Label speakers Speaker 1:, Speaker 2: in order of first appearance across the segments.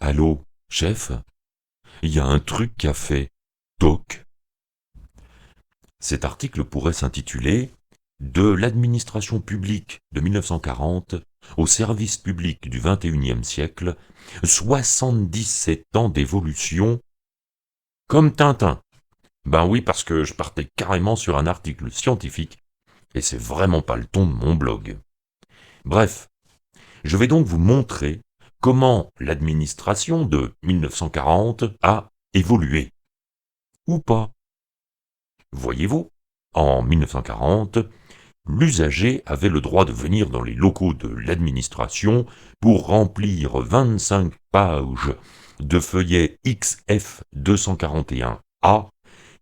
Speaker 1: Allô, chef? Il y a un truc qui a fait toc. Cet article pourrait s'intituler De l'administration publique de 1940 au service public du XXIe siècle, 77 ans d'évolution comme Tintin. Ben oui, parce que je partais carrément sur un article scientifique et c'est vraiment pas le ton de mon blog. Bref, je vais donc vous montrer comment l'administration de 1940 a évolué. Ou pas. Voyez-vous, en 1940, l'usager avait le droit de venir dans les locaux de l'administration pour remplir 25 pages de feuillet XF 241A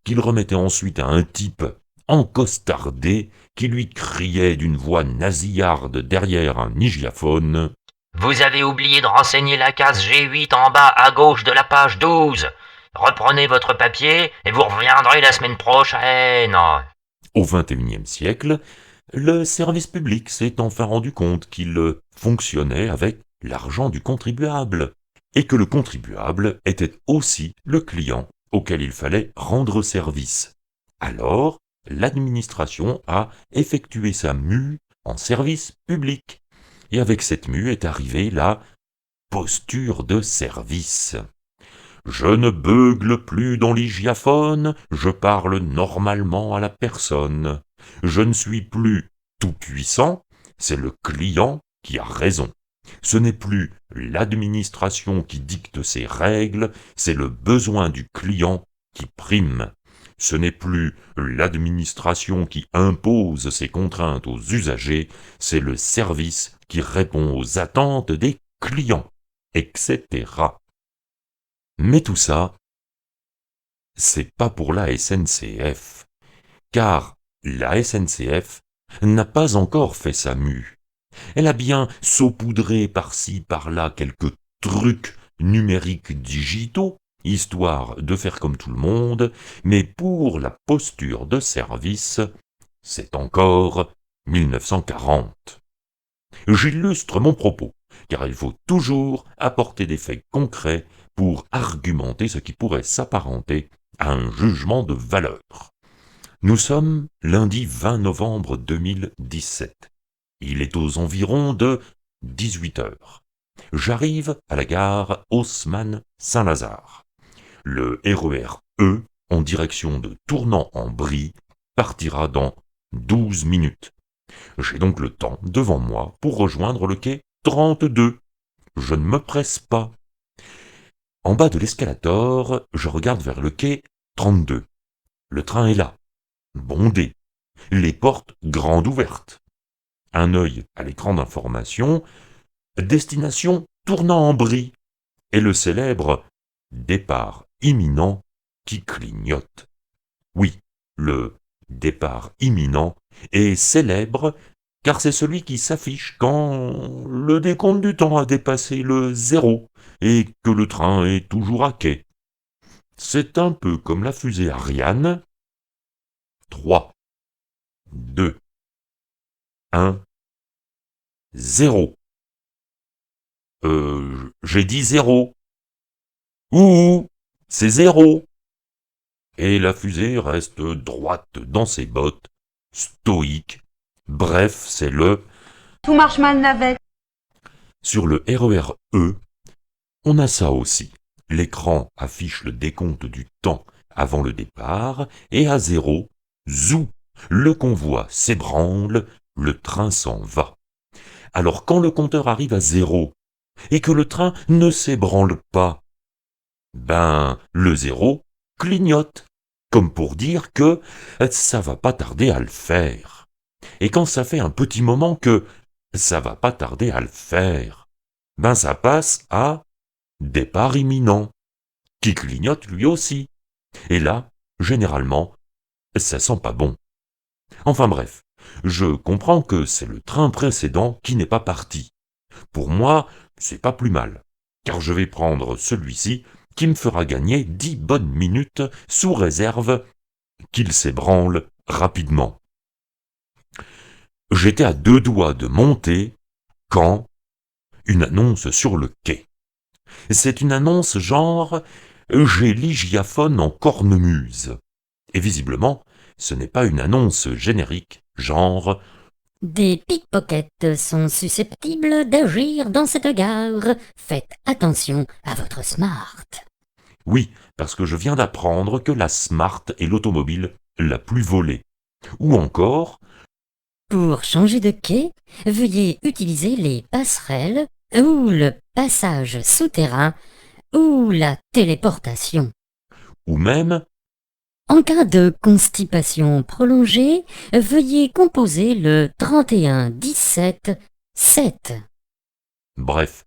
Speaker 1: qu'il remettait ensuite à un type encostardé qui lui criait d'une voix nasillarde derrière un hygiaphone.
Speaker 2: Vous avez oublié de renseigner la case G8 en bas à gauche de la page 12. Reprenez votre papier et vous reviendrez la semaine prochaine.
Speaker 1: Au XXIe siècle, le service public s'est enfin rendu compte qu'il fonctionnait avec l'argent du contribuable, et que le contribuable était aussi le client auquel il fallait rendre service. Alors, l'administration a effectué sa mue en service public, et avec cette mue est arrivée la posture de service. Je ne beugle plus dans l'hygiaphone, je parle normalement à la personne. Je ne suis plus tout puissant, c'est le client qui a raison. Ce n'est plus l'administration qui dicte ses règles, c'est le besoin du client qui prime. Ce n'est plus l'administration qui impose ses contraintes aux usagers, c'est le service qui répond aux attentes des clients, etc. Mais tout ça, c'est pas pour la SNCF, car la SNCF n'a pas encore fait sa mue. Elle a bien saupoudré par-ci par-là quelques trucs numériques digitaux, histoire de faire comme tout le monde, mais pour la posture de service, c'est encore 1940. J'illustre mon propos, car il faut toujours apporter des faits concrets pour argumenter ce qui pourrait s'apparenter à un jugement de valeur. Nous sommes lundi 20 novembre 2017. Il est aux environs de 18 heures. J'arrive à la gare Haussmann-Saint-Lazare. Le RER E, en direction de Tournant-en-Brie, partira dans 12 minutes. J'ai donc le temps devant moi pour rejoindre le quai 32. Je ne me presse pas. En bas de l'escalator, je regarde vers le quai 32. Le train est là, bondé, les portes grandes ouvertes. Un œil à l'écran d'information, destination Tournant-en-Brie, et le célèbre départ imminent qui clignote. Oui, le départ imminent est célèbre car c'est celui qui s'affiche quand le décompte du temps a dépassé le zéro et que le train est toujours à quai. C'est un peu comme la fusée Ariane. 3, 2, 1, 0. J'ai dit 0. Ouh, c'est 0. Et la fusée reste droite dans ses bottes, stoïque. Bref, c'est le...
Speaker 3: Tout marche mal, navette.
Speaker 1: Sur le RER E, on a ça aussi. L'écran affiche le décompte du temps avant le départ, et à 0, zou, le convoi s'ébranle, le train s'en va. Alors quand le compteur arrive à 0, et que le train ne s'ébranle pas, ben le 0 clignote, comme pour dire que ça va pas tarder à le faire. Et quand ça fait un petit moment que ça va pas tarder à le faire, ben ça passe à départ imminent, qui clignote lui aussi. Et là, généralement, ça sent pas bon. Enfin bref, je comprends que c'est le train précédent qui n'est pas parti. Pour moi, c'est pas plus mal, car je vais prendre celui-ci qui me fera gagner 10 bonnes minutes sous réserve qu'il s'ébranle rapidement. J'étais à 2 doigts de monter quand une annonce sur le quai. C'est une annonce genre « J'ai l'hygiaphone en cornemuse ». Et visiblement, ce n'est pas une annonce générique, genre
Speaker 4: « Des pickpockets sont susceptibles d'agir dans cette gare. Faites attention à votre smart. »
Speaker 1: Oui, parce que je viens d'apprendre que la Smart est l'automobile la plus volée. Ou encore,
Speaker 4: Pour changer de quai, veuillez utiliser les passerelles ou le passage souterrain ou la téléportation.
Speaker 1: ou même,
Speaker 4: En cas de constipation prolongée, veuillez composer le 31 17 7.
Speaker 1: bref,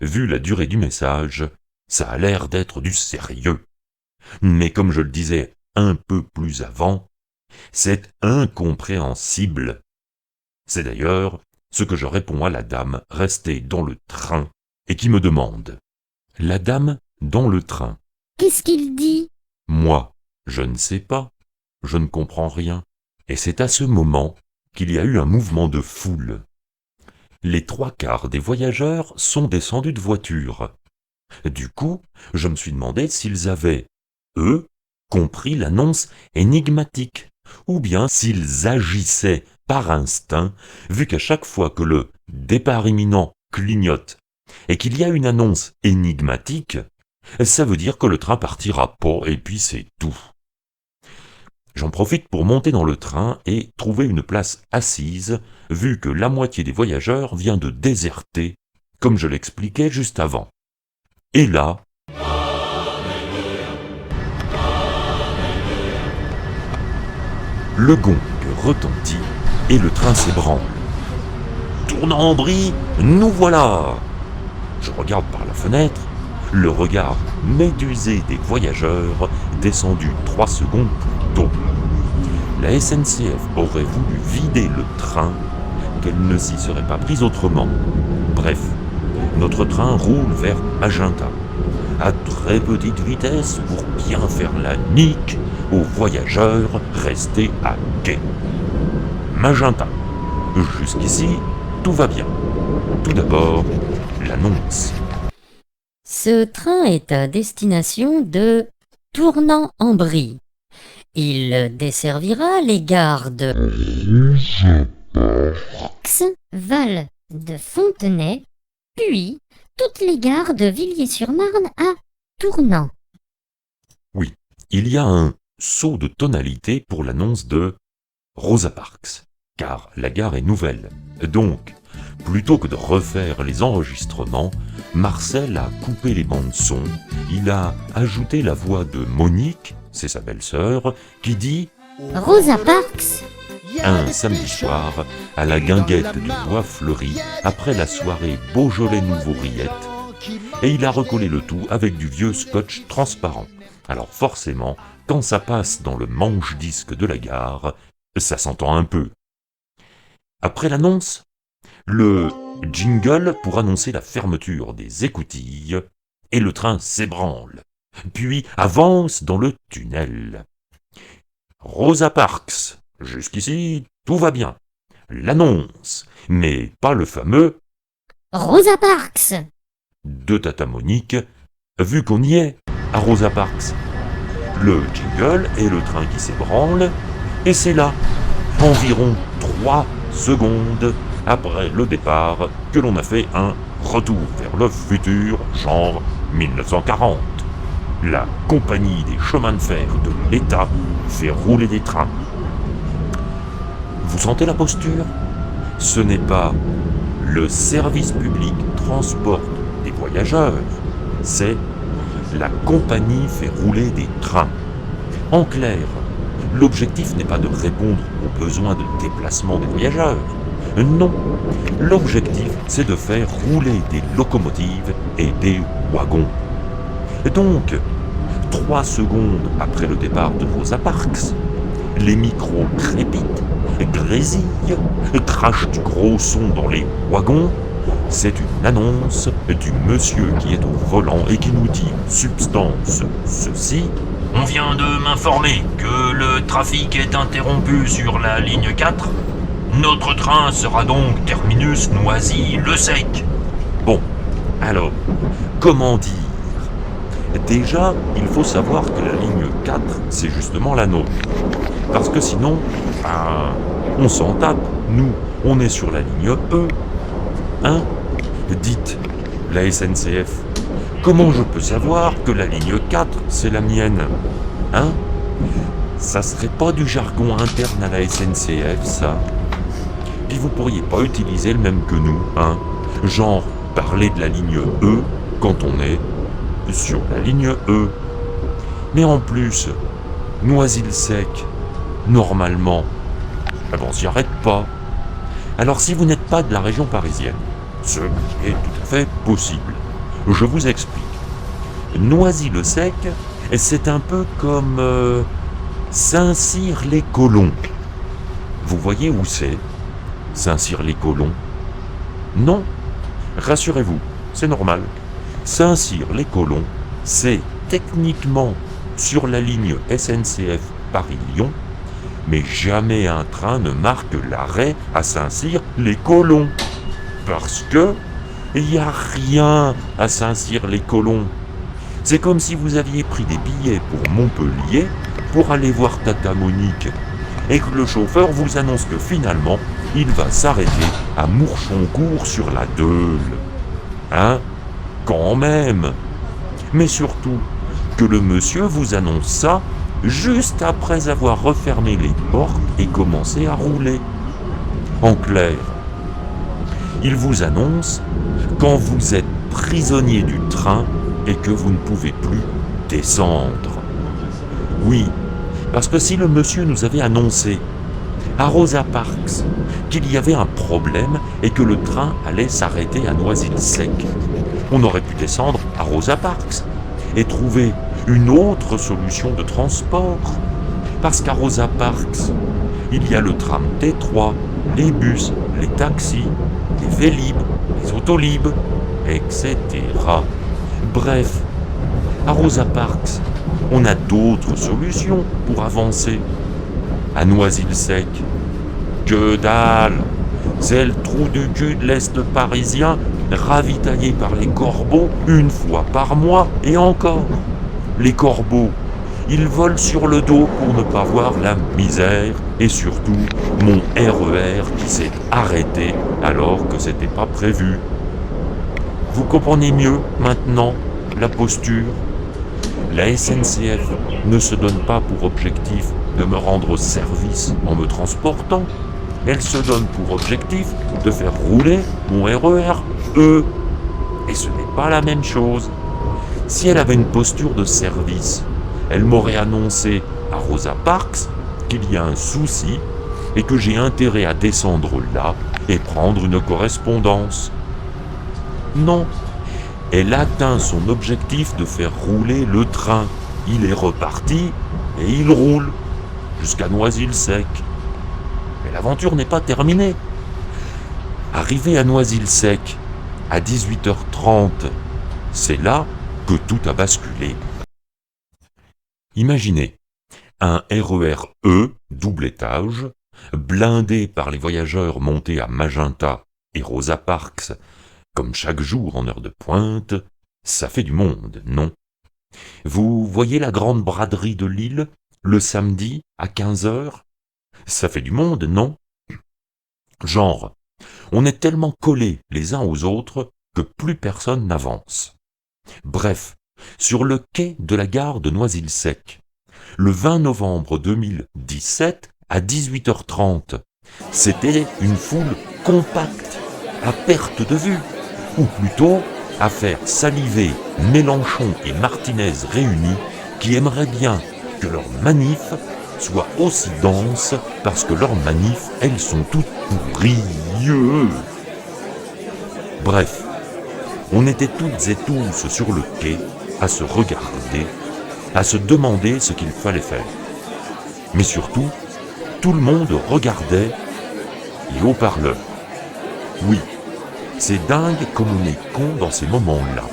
Speaker 1: vu la durée du message, ça a l'air d'être du sérieux. Mais comme je le disais un peu plus avant, c'est incompréhensible. C'est d'ailleurs ce que je réponds à la dame restée dans le train et qui me demande. La dame dans le train.
Speaker 4: Qu'est-ce qu'il dit?
Speaker 1: Moi, je ne sais pas, je ne comprends rien. Et c'est à ce moment qu'il y a eu un mouvement de foule. Les 3/4 des voyageurs sont descendus de voiture. Du coup, je me suis demandé s'ils avaient, eux, compris l'annonce énigmatique, ou bien s'ils agissaient par instinct, vu qu'à chaque fois que le départ imminent clignote et qu'il y a une annonce énigmatique, ça veut dire que le train partira pas et puis c'est tout. J'en profite pour monter dans le train et trouver une place assise, vu que la moitié des voyageurs vient de déserter, comme je l'expliquais juste avant. Et là, le gong retentit et le train s'ébranle. Tournant en brie, nous voilà! Je regarde par la fenêtre, le regard médusé des voyageurs descendus 3 secondes plus tôt. La SNCF aurait voulu vider le train, qu'elle ne s'y serait pas prise autrement. Bref, notre train roule vers Magenta, à très petite vitesse pour bien faire la nique aux voyageurs restés à quai. Magenta. Jusqu'ici, tout va bien. Tout d'abord, l'annonce.
Speaker 4: Ce train est à destination de Tournant-en-Brie. Il desservira les gares de Val de Fontenay, puis toutes les gares de Villiers-sur-Marne à Tournant.
Speaker 1: Oui, il y a un saut de tonalité pour l'annonce de Rosa Parks, car la gare est nouvelle. Donc, plutôt que de refaire les enregistrements, Marcel a coupé les bandes son, il a ajouté la voix de Monique, c'est sa belle-sœur, qui dit
Speaker 4: Rosa Parks,
Speaker 1: un samedi soir, à la guinguette du Bois Fleuri, après la soirée Beaujolais-Nouveau-Riette, et il a recollé le tout avec du vieux scotch transparent. Alors forcément, quand ça passe dans le manche-disque de la gare, ça s'entend un peu. Après l'annonce, le jingle pour annoncer la fermeture des écoutilles, et le train s'ébranle, puis avance dans le tunnel. Rosa Parks, jusqu'ici, tout va bien. L'annonce, mais pas le fameux
Speaker 4: Rosa Parks.
Speaker 1: de Tata Monique, vu qu'on y est, à Rosa Parks. Le jingle et le train qui s'ébranle, et c'est là, environ 3 secondes après le départ, que l'on a fait un retour vers le futur, genre 1940. La compagnie des chemins de fer de l'État fait rouler des trains. Vous sentez la posture? Ce n'est pas le service public transporte des voyageurs, c'est la compagnie fait rouler des trains. En clair, l'objectif n'est pas de répondre aux besoins de déplacement des voyageurs. Non, l'objectif c'est de faire rouler des locomotives et des wagons. Donc, 3 secondes après le départ de Rosa Parks, les micros crépitent, grésillent, crachent du gros son dans les wagons. C'est une annonce du monsieur qui est au volant et qui nous dit substance ceci.
Speaker 2: On vient de m'informer que le trafic est interrompu sur la ligne 4. Notre train sera donc terminus Noisy-le-Sec.
Speaker 1: Bon, alors, Comment dire? Déjà, il faut savoir que la ligne 4, c'est justement la nôtre. Parce que sinon, on s'en tape. Nous, on est sur la ligne E. Hein? Dites, la SNCF, comment je peux savoir que la ligne 4, c'est la mienne? Hein? Ça serait pas du jargon interne à la SNCF, ça? Puis vous pourriez pas utiliser le même que nous, hein? Genre, parler de la ligne E quand on est sur la ligne E. Mais en plus, Noisy-le-Sec, normalement, on s'y arrête pas. Alors si vous n'êtes pas de la région parisienne, ce qui est tout à fait possible, je vous explique. Noisy-le-Sec, c'est un peu comme Saint-Cyr-les-Colons. Vous voyez où c'est, Saint-Cyr-les-Colons? Non, rassurez-vous, c'est normal. Saint-Cyr-les-Colons, c'est techniquement sur la ligne SNCF Paris-Lyon, mais jamais un train ne marque l'arrêt à Saint-Cyr-les-Colons. Parce que il n'y a rien à Saint-Cyr-les-Colons. C'est comme si vous aviez pris des billets pour Montpellier pour aller voir Tata Monique et que le chauffeur vous annonce que finalement, il va s'arrêter à Mourchoncourt sur la Deule. Hein? Quand même! Mais surtout, que le monsieur vous annonce ça juste après avoir refermé les portes et commencé à rouler. En clair, il vous annonce quand vous êtes prisonnier du train et que vous ne pouvez plus descendre. Oui, parce que si le monsieur nous avait annoncé à Rosa Parks qu'il y avait un problème et que le train allait s'arrêter à Noisy-le-Sec, on aurait pu descendre à Rosa Parks et trouver une autre solution de transport. Parce qu'à Rosa Parks, il y a le tram T3, les bus, les taxis, les Vélib, les Autolib, etc. Bref, à Rosa Parks, on a d'autres solutions pour avancer. À Noisy-le-Sec, que dalle! C'est le trou du cul de l'Est parisien, ravitaillé par les corbeaux une fois par mois et encore. Les corbeaux, ils volent sur le dos pour ne pas voir la misère et surtout mon RER qui s'est arrêté alors que c'était pas prévu. Vous comprenez mieux maintenant la posture? La SNCF ne se donne pas pour objectif de me rendre service en me transportant. Elle se donne pour objectif de faire rouler mon RER E. Et ce n'est pas la même chose. Si elle avait une posture de service, elle m'aurait annoncé à Rosa Parks qu'il y a un souci et que j'ai intérêt à descendre là et prendre une correspondance. Non, elle atteint son objectif de faire rouler le train. Il est reparti et il roule jusqu'à Noisy-le-Sec. Mais l'aventure n'est pas terminée. Arrivé à Noisy-le-Sec à 18h30, c'est là que tout a basculé. Imaginez un RER E double étage, blindé par les voyageurs montés à Magenta et Rosa Parks, comme chaque jour en heure de pointe, ça fait du monde, non? Vous voyez la grande braderie de Lille, le samedi à 15h? Ça fait du monde, non? Genre, on est tellement collés les uns aux autres que plus personne n'avance. Bref, sur le quai de la gare de Noisy-le-Sec, le 20 novembre 2017 à 18h30, c'était une foule compacte, à perte de vue, ou plutôt à faire saliver Mélenchon et Martinez réunis qui aimeraient bien que leurs manifs soient aussi denses parce que leurs manifs, elles sont toutes pourries. Bref, on était toutes et tous sur le quai à se regarder, à se demander ce qu'il fallait faire. Mais surtout, tout le monde regardait les haut-parleurs. Oui, c'est dingue comme on est con dans ces moments-là.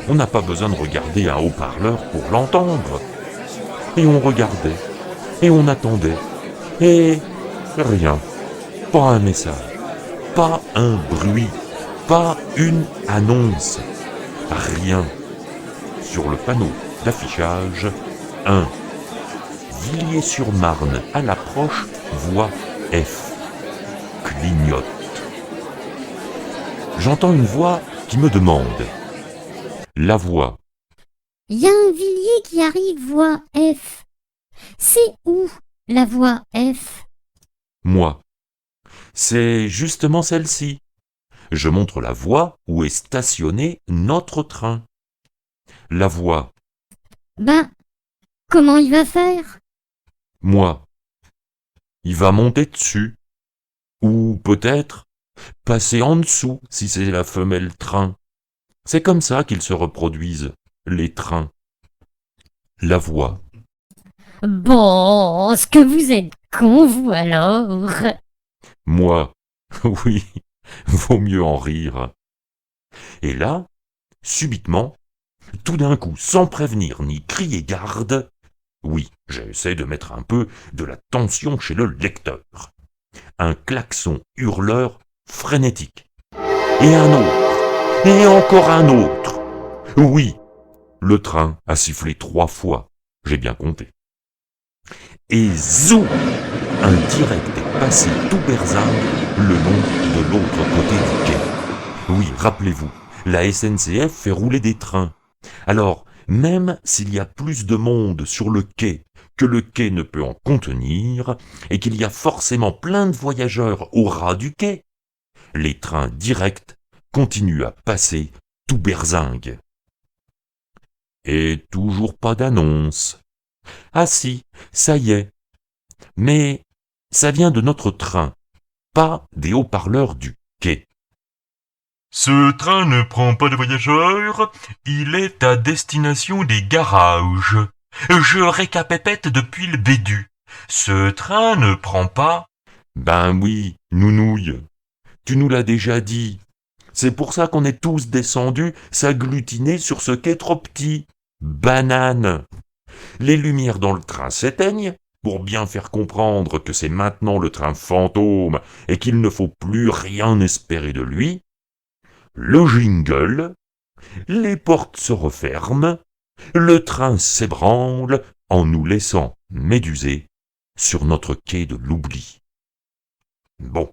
Speaker 1: On n'a pas besoin de regarder un haut-parleur pour l'entendre. Et on regardait, et on attendait, et rien. Pas un message, pas un bruit, pas une annonce. Rien. Sur le panneau d'affichage, 1. Villiers-sur-Marne à l'approche, voie F. Clignote. J'entends une voix qui me demande. La voix.
Speaker 4: Il y a un Villiers qui arrive, voie F. C'est où, la voie F?
Speaker 1: Moi. C'est justement celle-ci. Je montre la voie où est stationné notre train. La voie.
Speaker 4: Ben, comment il va faire?
Speaker 1: Moi. Il va monter dessus. Ou peut-être passer en dessous si c'est la femelle train. C'est comme ça qu'ils se reproduisent, les trains. La voie.
Speaker 4: Bon, ce que vous êtes con, vous alors.
Speaker 1: Moi. Oui, vaut mieux en rire. Et là, subitement, tout d'un coup, sans prévenir ni crier garde, oui, j'essaie de mettre un peu de la tension chez le lecteur. Un klaxon hurleur frénétique. Et un autre. Et encore un autre. Oui, le train a sifflé 3 fois. J'ai bien compté. Et zou! Un direct est passé tout berzingue le long de l'autre côté du quai. Oui, rappelez-vous, la SNCF fait rouler des trains. Alors, même s'il y a plus de monde sur le quai que le quai ne peut en contenir, et qu'il y a forcément plein de voyageurs au ras du quai, les trains directs continuent à passer tout berzingue. Et toujours pas d'annonce. Ah si, ça y est. Mais ça vient de notre train, pas des haut-parleurs du quai.
Speaker 5: Ce train ne prend pas de voyageurs, il est à destination des garages. Je récapépète depuis le Bédu. Ce train ne prend pas...
Speaker 1: Ben oui, nounouille, tu nous l'as déjà dit. C'est pour ça qu'on est tous descendus s'agglutiner sur ce quai trop petit. Banane. Les lumières dans le train s'éteignent pour bien faire comprendre que c'est maintenant le train fantôme et qu'il ne faut plus rien espérer de lui. Le jingle, les portes se referment, le train s'ébranle en nous laissant médusés sur notre quai de l'oubli. Bon,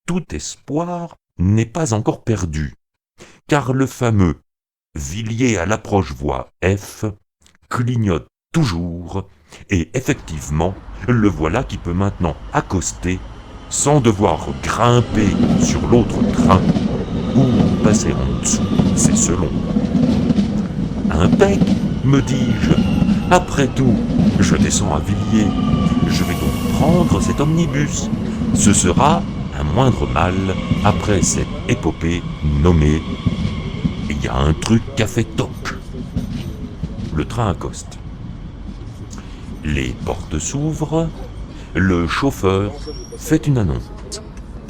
Speaker 1: tout espoir n'est pas encore perdu, car le fameux Villiers à l'approche voie F clignote toujours, et effectivement, le voilà qui peut maintenant accoster sans devoir grimper sur l'autre train ou passer en dessous, c'est selon. Impec, me dis-je. Après tout, je descends à Villiers. Je vais donc prendre cet omnibus. Ce sera un moindre mal après cette épopée nommée « Il y a un truc qui a fait toc ». Le train accoste. Les portes s'ouvrent. Le chauffeur fait une annonce.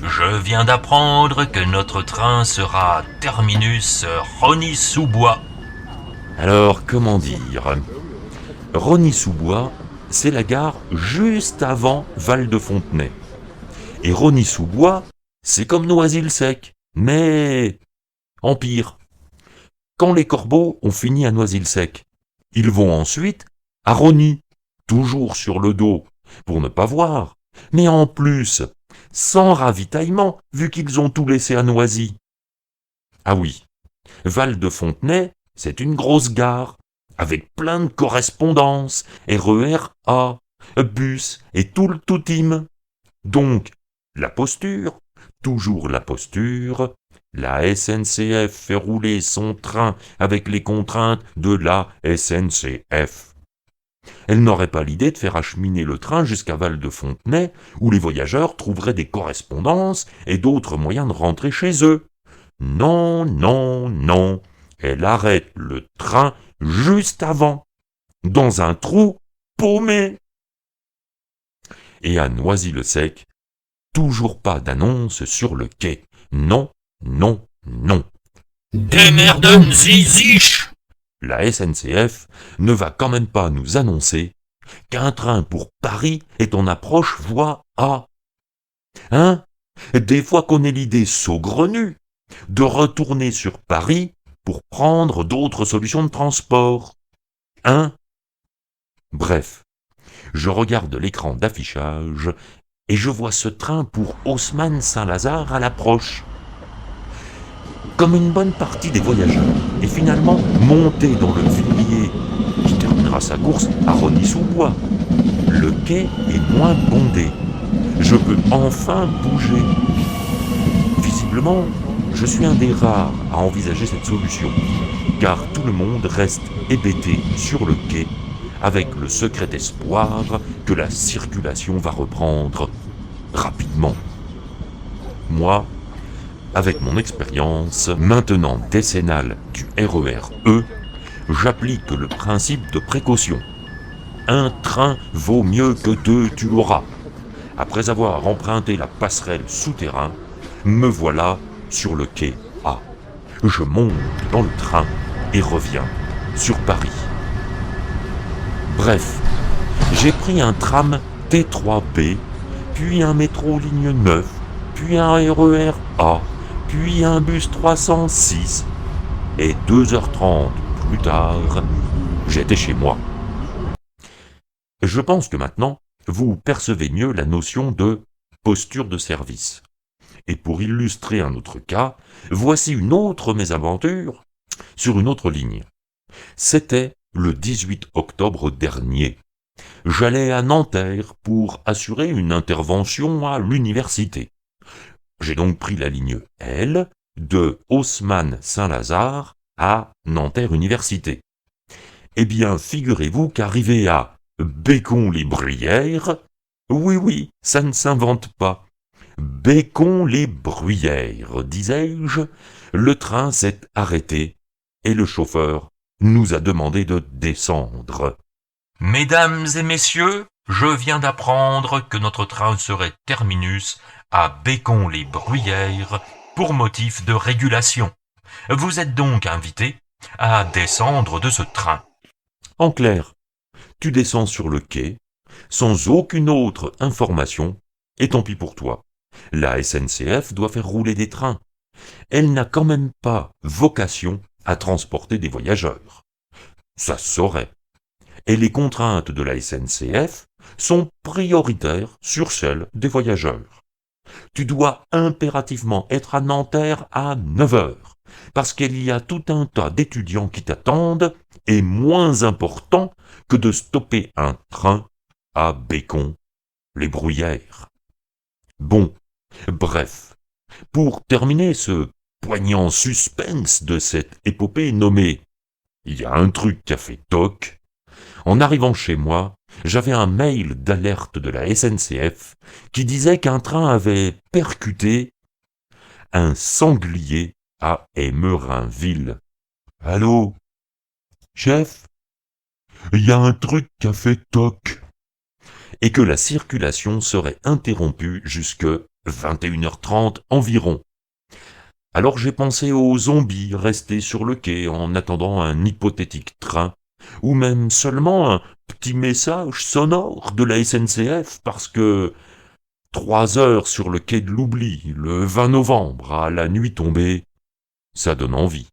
Speaker 5: Je viens d'apprendre que notre train sera terminus Rosny-sous-Bois.
Speaker 1: Alors, comment dire? Rosny-sous-Bois, c'est la gare juste avant Val-de-Fontenay. Et Rosny-sous-Bois, c'est comme Noisy-le-Sec, mais en pire. Quand les corbeaux ont fini à Noisy-le-Sec, ils vont ensuite à Rosny, toujours sur le dos, pour ne pas voir, mais en plus, sans ravitaillement, vu qu'ils ont tout laissé à Noisy. Ah oui, Val-de-Fontenay, c'est une grosse gare, avec plein de correspondances, RER A, bus et tout le toutim. Donc, la posture, toujours la posture, la SNCF fait rouler son train avec les contraintes de la SNCF. Elle n'aurait pas l'idée de faire acheminer le train jusqu'à Val-de-Fontenay, où les voyageurs trouveraient des correspondances et d'autres moyens de rentrer chez eux. Non, non, non. Elle arrête le train juste avant, dans un trou paumé. Et à Noisy-le-Sec, toujours pas d'annonce sur le quai. Non, non, non.
Speaker 5: Démerdem ziziche.
Speaker 1: La SNCF ne va quand même pas nous annoncer qu'un train pour Paris est en approche voie A. Hein? Des fois qu'on ait l'idée saugrenue de retourner sur Paris pour prendre d'autres solutions de transport. Hein? Bref, je regarde l'écran d'affichage et je vois ce train pour Haussmann-Saint-Lazare à l'approche. Comme une bonne partie des voyageurs est finalement monté dans le Villiers qui terminera sa course à Rosny-sous-Bois, le quai est moins bondé. Je peux enfin bouger. Visiblement, je suis un des rares à envisager cette solution, car tout le monde reste hébété sur le quai avec le secret espoir que la circulation va reprendre rapidement. Moi, avec mon expérience maintenant décennale du RER-E, j'applique le principe de précaution. Un train vaut mieux que deux, tu l'auras. Après avoir emprunté la passerelle souterrain, me voilà sur le quai A. Je monte dans le train et reviens sur Paris. Bref, j'ai pris un tram T3B, puis un métro ligne 9, puis un RER A, puis un bus 306, et 2h30 plus tard, j'étais chez moi. Je pense que maintenant, vous percevez mieux la notion de posture de service. Et pour illustrer un autre cas, voici une autre mésaventure sur une autre ligne. C'était le 18 octobre dernier. J'allais à Nanterre pour assurer une intervention à l'université. J'ai donc pris la ligne L de Haussmann-Saint-Lazare à Nanterre-Université. Eh bien, figurez-vous qu'arrivé à Bécon-les-Bruyères, oui, ça ne s'invente pas. Bécon-les-Bruyères, disais-je, le train s'est arrêté et le chauffeur nous a demandé de descendre.
Speaker 5: Mesdames et messieurs, je viens d'apprendre que notre train serait terminus à Bécon-les-Bruyères pour motif de régulation. Vous êtes donc invités à descendre de ce train.
Speaker 1: En clair, tu descends sur le quai, sans aucune autre information, et tant pis pour toi. La SNCF doit faire rouler des trains. Elle n'a quand même pas vocation à transporter des voyageurs. Ça se saurait. Et les contraintes de la SNCF sont prioritaires sur celles des voyageurs. Tu dois impérativement être à Nanterre à 9h, parce qu'il y a tout un tas d'étudiants qui t'attendent, et moins important que de stopper un train à Bécon-les-Bruyères. Bon, bref, pour terminer ce poignant suspense de cette épopée nommée « Il y a un truc qui a fait toc », en arrivant chez moi, j'avais un mail d'alerte de la SNCF qui disait qu'un train avait percuté un sanglier à Émerinville. « Allô, chef, il y a un truc qui a fait toc » et que la circulation serait interrompue jusque 21h30 environ. Alors j'ai pensé aux zombies restés sur le quai en attendant un hypothétique train, ou même seulement un petit message sonore de la SNCF, parce que 3 heures sur le quai de l'oubli, le 20 novembre, à la nuit tombée, ça donne envie.